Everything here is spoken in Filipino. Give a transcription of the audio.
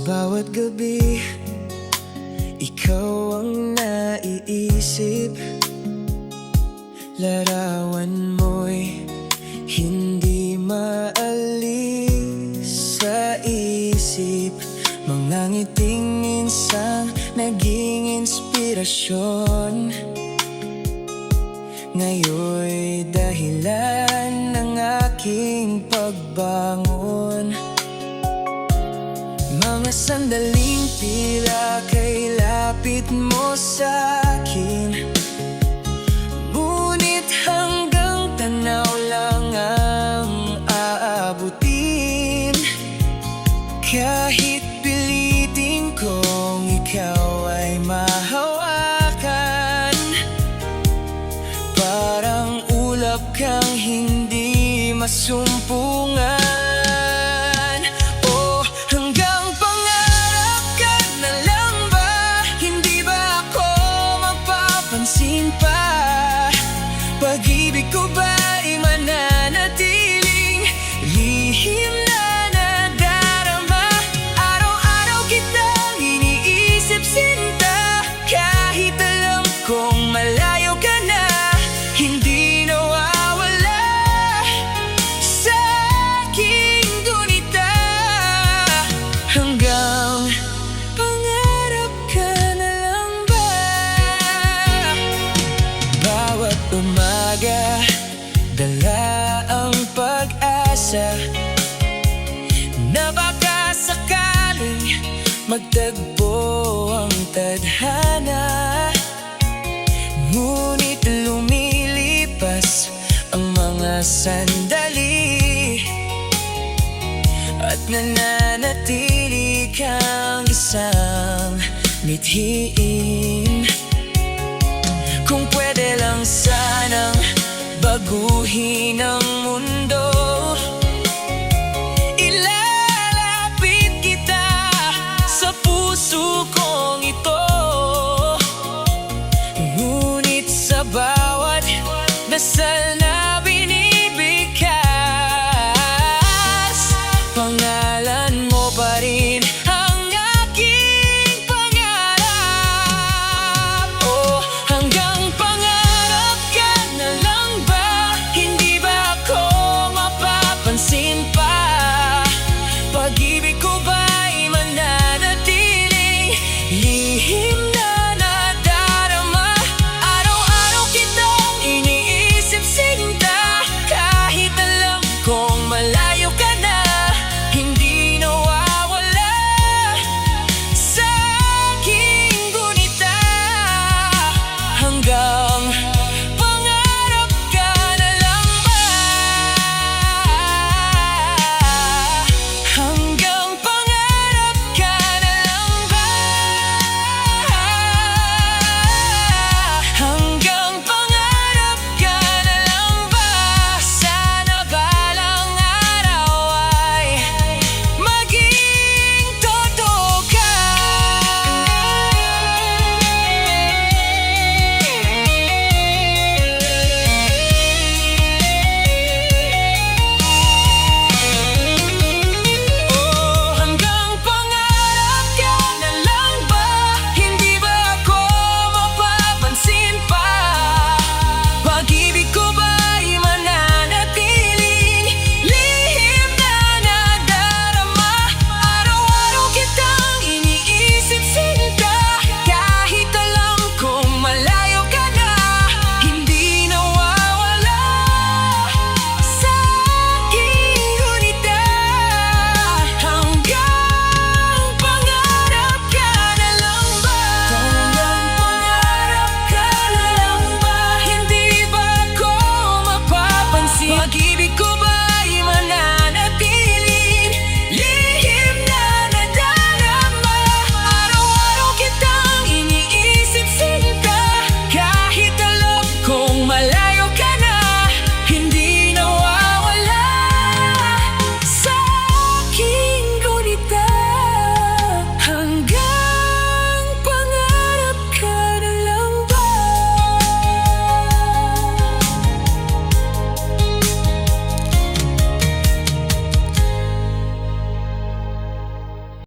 bawat gabi, ikaw ang naiisip. Larawan mo'y hindi maalis sa isip. Mga ngiting minsang naging inspirasyon, ngayon'y dahilan ng aking pagbangon. Mga sandaling tila kay lapit mo sa'kin, ngunit hanggang tanaw lang ang aabutin. Kahit pilitin kong ikaw ay mahawakan, parang ulap kang hindi masumpungan. Pag-ibig ko ba'y mananatiling lihim na nadarama? Araw-araw kitang iniisip, sinta, kahit alam kong malayo ka na, hindi nawawala sa aking gunita. Hanggang pangarap ka na lang ba? Bawat umaga, dala ang pag-asa na baka sakaling magtagpo ang tadhana. Ngunit lumilipas ang mga sandali at nananatili kang isang mithiin. Kung pwede lang sanang baguhin ang mundo, ilalapit kita sa puso kong ito. Ngunit sa bawat dasal na binibigkas, pangalan mo pa rin ang aking pangarap. Oh, hanggang pangarap ka na lang ba? Hindi ba ako mapapansin pa? Pag-ibig ko ba'y mananatiling lihim na nadarama? Araw-araw kitang iniisip, sinta, kahit alam kong malayo ka na, hindi nawawala sa aking gunita. Hanggang pangarap ka na lang ba? Hanggang pangarap ka na lang ba? Hanggang pangarap ka na lang ba? Sana balang araw ay maging totoo ka. Oh, hanggang pangarap ka na lang ba? Hindi ba ako mapapansin pa? Pag-ibig ko ba'y mananatiling lihim na nadarama? Araw-araw kitang iniisip, sinta, kahit alam kong malayo ka na, hindi nawawala sa aking gunita. Hanggang pangarap ka na lang ba? Hanggang pangarap ka na lang ba? Hindi ba ako mapapansin?